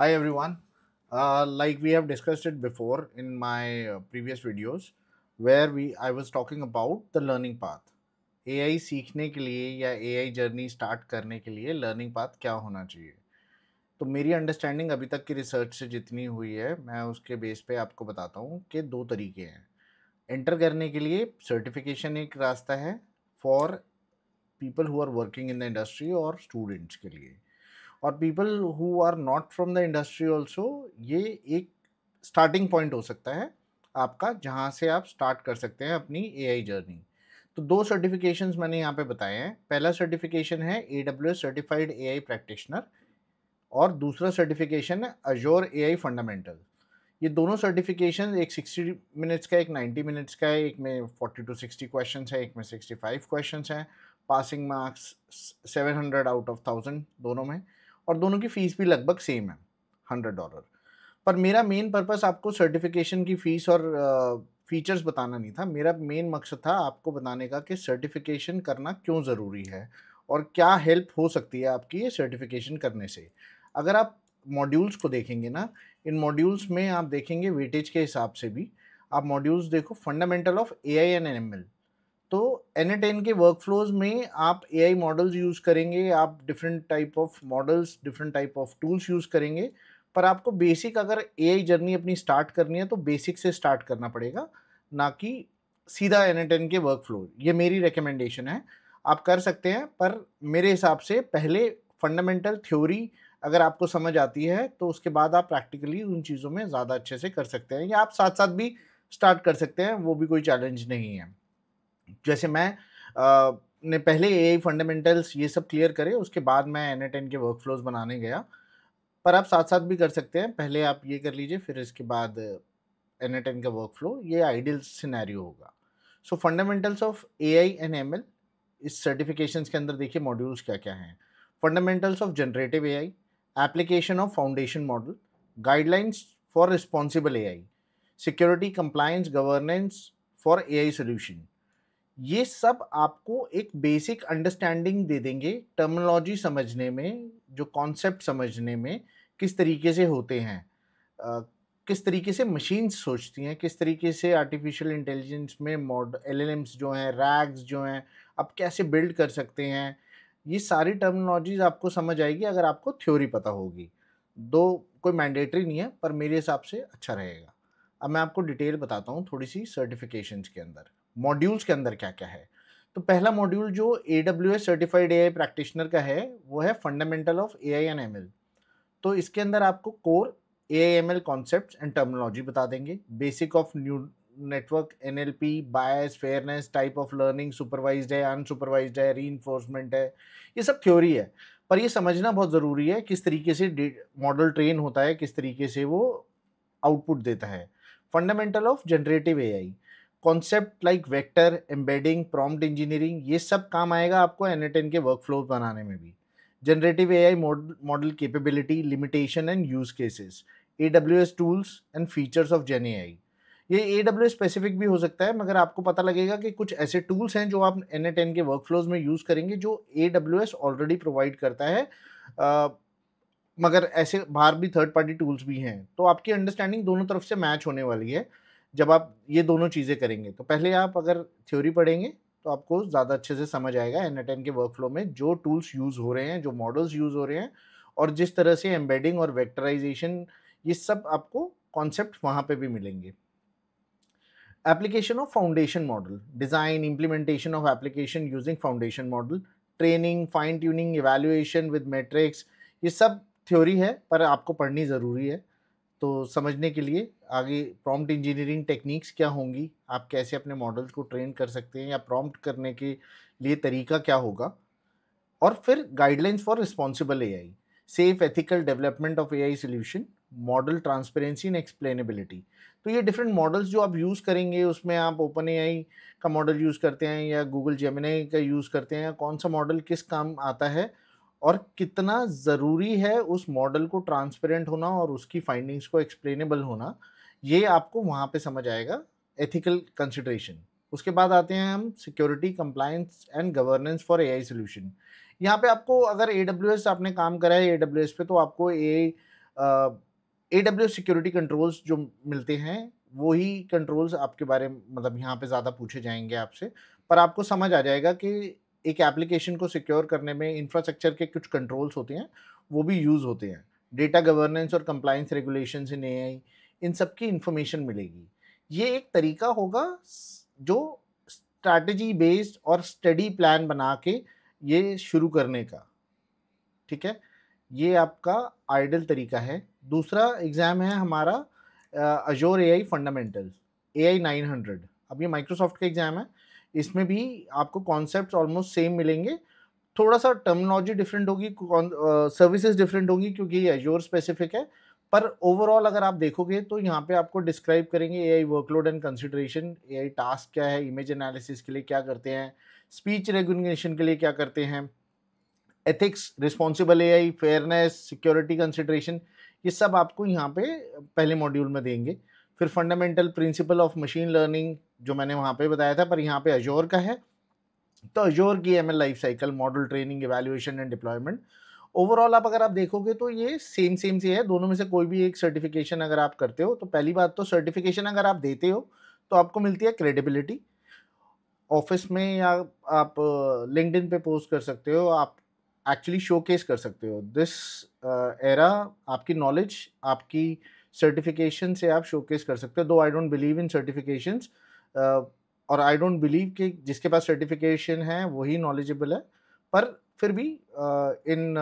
Hi everyone. Like we have discussed it before in my previous videos, where we I was talking about the learning path. AI सीखने के लिए या AI journey start करने के लिए learning path क्या होना चाहिए? तो मेरी अंडरस्टैंडिंग अभी तक की रिसर्च से जितनी हुई है, मैं उसके बेस पे आपको बताता हूँ कि दो तरीके हैं. एंटर करने के लिए सर्टिफिकेशन एक रास्ता है for people who are working in the industry और स्टूडेंट्स के लिए. और people who are not from the industry also, ये एक स्टार्टिंग पॉइंट हो सकता है आपका, जहाँ से आप स्टार्ट कर सकते हैं अपनी एआई जर्नी. तो दो सर्टिफिकेशंस मैंने यहाँ पे बताए हैं. पहला सर्टिफिकेशन है AWS सर्टिफाइड एआई प्रैक्टिशनर और दूसरा सर्टिफिकेशन है अजोर एआई फंडामेंटल. ये दोनों सर्टिफिकेशन, एक 60 मिनट्स का, एक 90 मिनट्स का है. एक में 40 to 60 क्वेश्चन है, एक में 65 क्वेश्चन हैं. पासिंग मार्क्स 700 आउट ऑफ 1000 दोनों में. और दोनों की फ़ीस भी लगभग सेम है, $100. पर मेरा मेन पर्पस आपको सर्टिफिकेशन की फ़ीस और फीचर्स बताना नहीं था. मेरा मेन मकसद था आपको बताने का कि सर्टिफिकेशन करना क्यों ज़रूरी है और क्या हेल्प हो सकती है आपकी ये सर्टिफिकेशन करने से. अगर आप मॉड्यूल्स को देखेंगे ना, इन मॉड्यूल्स में आप देखेंगे वेटेज के हिसाब से भी. आप मॉड्यूल्स देखो, fundamental of AI and NML. तो एन10 के वर्कफ्लोज में आप एआई मॉडल्स यूज़ करेंगे, आप different type of models, different type of tools use करेंगे. पर आपको बेसिक अगर एआई जर्नी अपनी स्टार्ट करनी है तो बेसिक से स्टार्ट करना पड़ेगा, ना कि सीधा एन10 के वर्कफ्लो. ये मेरी रिकमेंडेशन है. आप कर सकते हैं, पर मेरे हिसाब से पहले फंडामेंटल थ्योरी अगर आपको समझ आती है तो उसके बाद आप प्रैक्टिकली उन चीज़ों में ज़्यादा अच्छे से कर सकते हैं, या आप साथ साथ भी स्टार्ट कर सकते हैं, वो भी कोई चैलेंज नहीं है. जैसे मैं ने पहले एआई फंडामेंटल्स ये सब क्लियर करे, उसके बाद मैं एन10 के वर्कफ्लोज बनाने गया. पर आप साथ साथ भी कर सकते हैं. पहले आप ये कर लीजिए, फिर इसके बाद एन10 का वर्कफ्लो. ये आइडियल सिनेरियो होगा. So fundamentals of AI and ML, इस सर्टिफिकेशंस के अंदर देखिए मॉड्यूल्स क्या क्या हैं. Fundamentals of generative AI, application of foundation model, guidelines for responsible AI, security compliance governance for AI solution. ये सब आपको एक बेसिक अंडरस्टैंडिंग दे देंगे टर्मिनोलॉजी समझने में, जो कॉन्सेप्ट समझने में किस तरीके से होते हैं, किस तरीके से मशीन्स सोचती हैं, किस तरीके से आर्टिफिशियल इंटेलिजेंस में एलएलएम्स जो हैं, रैग्स जो हैं, आप कैसे बिल्ड कर सकते हैं. ये सारी टर्मिनोलॉजीज आपको समझ आएगी अगर आपको थ्योरी पता होगी. दो कोई मैंडेटरी नहीं है, पर मेरे हिसाब से अच्छा रहेगा. अब मैं आपको डिटेल बताता हूँ थोड़ी सी सर्टिफिकेशंस के अंदर, मॉड्यूल्स के अंदर क्या क्या है. तो पहला मॉड्यूल जो AWS सर्टिफाइड एआई प्रैक्टिशनर का है, वो है fundamental of AI and ML. तो इसके अंदर आपको core AI ML concepts and terminology बता देंगे, basic of new network, NLP, bias, fairness, type of learning, supervised है, अनसुपरवाइज्ड है, रीइंफोर्समेंट है. ये सब थ्योरी है, पर ये समझना बहुत ज़रूरी है किस तरीके से मॉडल ट्रेन होता है, किस तरीके से वो आउटपुट देता है. Fundamental of generative AI, concept like vector, embedding, prompt engineering, ये सब काम आएगा आपको एन10 के वर्कफ्लो बनाने में भी. Generative AI model capability, limitation and use cases, AWS tools and features of gen AI. ये AWS स्पेसिफिक भी हो सकता है, मगर आपको पता लगेगा कि कुछ ऐसे टूल्स हैं जो आप एन10 के वर्कफ्लोज में यूज़ करेंगे जो AWS ऑलरेडी प्रोवाइड करता है. मगर ऐसे बाहर भी थर्ड पार्टी टूल्स भी हैं, तो आपकी अंडरस्टैंडिंग दोनों तरफ से मैच होने वाली है जब आप ये दोनों चीज़ें करेंगे. तो पहले आप अगर थ्योरी पढ़ेंगे तो आपको ज़्यादा अच्छे से समझ आएगा एन10 के वर्कफ्लो में जो टूल्स यूज़ हो रहे हैं, जो मॉडल्स यूज़ हो रहे हैं, और जिस तरह से एम्बेडिंग और वेक्टराइजेशन, ये सब आपको कॉन्सेप्ट वहाँ पे भी मिलेंगे. Application of foundation model, design, implementation of application using foundation model, training, fine tuning, evaluation with matrix, ये सब थ्योरी है पर आपको पढ़नी ज़रूरी है. तो समझने के लिए आगे प्रॉम्प्ट इंजीनियरिंग टेक्निक्स क्या होंगी, आप कैसे अपने मॉडल्स को ट्रेन कर सकते हैं या प्रॉम्प्ट करने के लिए तरीका क्या होगा. और फिर guidelines for responsible AI, safe ethical development of AI solution, model transparency and explainability. तो ये डिफरेंट मॉडल्स जो आप यूज़ करेंगे, उसमें आप ओपन एआई का मॉडल यूज़ करते हैं या गूगल जेमिनी का यूज़ करते हैं, या कौन सा मॉडल किस काम आता है, और कितना ज़रूरी है उस मॉडल को ट्रांसपेरेंट होना और उसकी फाइंडिंग्स को एक्सप्लेनेबल होना, ये आपको वहाँ पे समझ आएगा. Ethical consideration. उसके बाद आते हैं हम security, compliance and governance for AI solution. यहाँ पे आपको अगर AWS आपने काम करा है AWS पे, तो आपको एआई AWS सिक्योरिटी कंट्रोल्स जो मिलते हैं, वो ही कंट्रोल्स आपके बारे में मतलब यहाँ पे ज़्यादा पूछे जाएँगे आपसे। पर आपको समझ आ जाएगा कि एक एप्लीकेशन को सिक्योर करने में इंफ्रास्ट्रक्चर के कुछ कंट्रोल्स होते हैं, वो भी यूज़ होते हैं। डेटा गवर्नेंस और कंप्लायंस रेगुलेशंस इन एआई, इन सब की इन्फॉर्मेशन मिलेगी। ये एक तरीका होगा जो स्ट्रैटेजी बेस्ड और स्टडी प्लान बना के ये शुरू करने का, ठीक है? ये आपका आइडियल तरीका है। दूसरा एग्ज़ाम है हमारा अज़ूर एआई फंडामेंटल्स, एआई 900। अब ये माइक्रोसॉफ्ट का एग्ज़ाम है। इसमें भी आपको कॉन्सेप्ट्स ऑलमोस्ट सेम मिलेंगे। थोड़ा-सा टर्मिनोलॉजी डिफरेंट होगी, सर्विसेज़ डिफरेंट होंगी क्योंकि ये अज़ूर स्पेसिफिक है। पर ओवरऑल अगर आप देखोगे तो यहाँ पे आपको डिस्क्राइब करेंगे AI workload and consideration, AI task क्या है, इमेज एनालिसिस के लिए क्या करते हैं, स्पीच रिकॉग्निशन के लिए क्या करते हैं, ethics, responsible AI, fairness, security consideration, ये सब आपको यहाँ पे पहले मॉड्यूल में देंगे। फिर fundamental principle of machine learning जो मैंने वहाँ पे बताया था, पर यहाँ पे अज़ूर का है। तो अज़ूर की ML life cycle, model training, evaluation and deployment. Overall आप अगर आप देखोगे तो ये सेम सेम से है। दोनों में से कोई भी एक सर्टिफिकेशन अगर आप करते हो, तो पहली बात तो सर्टिफिकेशन अगर आप देते हो, तो आपको मिलती है क्रेडिबिलिटी। ऑफिस में या आप लिंक्डइन पे पोस्ट कर सकते हो, आप एक्चुअली शोकेस कर सकते हो। दिस एरा आपकी नॉलेज, आपकी सर्टिफिकेशन से आप शोकेस कर सकते हो। दो I don't believe in certifications, और आई डोंट बिलीव कि जिसके पास सर्टिफिकेशन है वही नॉलेजेबल है। पर फिर भी in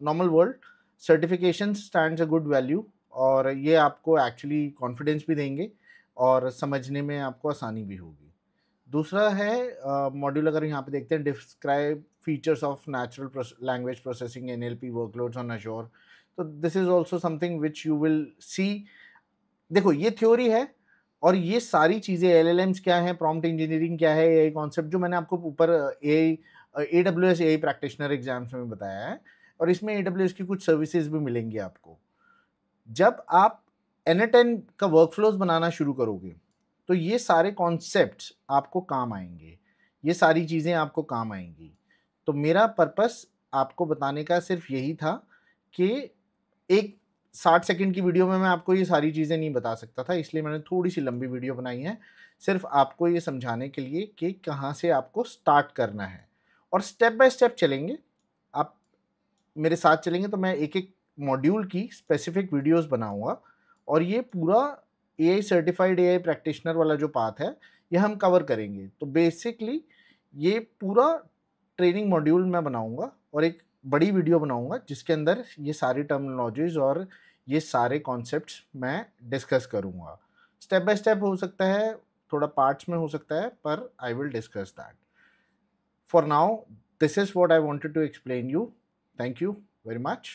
normal world certification stands a good value, और ये आपको एक्चुअली कॉन्फिडेंस भी देंगे और समझने में आपको आसानी भी होगी। दूसरा है मॉड्यूल, अगर यहाँ पे देखते हैं, describe features of natural language processing NLP workloads on Azure. तो this is also something which you will see. देखो ये थ्योरी है, और ये सारी चीज़ें एलएलएम्स क्या है, प्रॉम्प्ट इंजीनियरिंग क्या है, एआई कॉन्सेप्ट जो मैंने आपको ऊपर AI AWS AI practitioner exams में बताया है, और इसमें एडब्ल्यूएस की कुछ सर्विसेज भी मिलेंगी आपको। जब आप N10 का वर्कफ्लोज बनाना शुरू करोगे, तो ये सारे कॉन्सेप्ट्स आपको काम आएंगे, ये सारी चीज़ें आपको काम आएंगी। तो मेरा पर्पस आपको बताने का सिर्फ यही था कि एक 60 सेकंड की वीडियो में मैं आपको ये सारी चीज़ें नहीं बता सकता था, इसलिए मैंने थोड़ी सी लंबी वीडियो बनाई है, सिर्फ आपको ये समझाने के लिए कि कहाँ से आपको स्टार्ट करना है। और स्टेप बाय स्टेप चलेंगे, आप मेरे साथ चलेंगे तो मैं एक एक मॉड्यूल की स्पेसिफिक वीडियोस बनाऊंगा, और ये पूरा एआई सर्टिफाइड एआई प्रैक्टिशनर वाला जो पाथ है, ये हम कवर करेंगे। तो बेसिकली ये पूरा ट्रेनिंग मॉड्यूल मैं बनाऊंगा और एक बड़ी वीडियो बनाऊंगा जिसके अंदर ये सारी टर्मिनोलॉजीज और ये सारे कॉन्सेप्ट्स मैं डिस्कस करूंगा। स्टेप बाय स्टेप हो सकता है, थोड़ा पार्ट्स में हो सकता है, पर I will discuss that. For now, this is what I wanted to explain you. Thank you very much.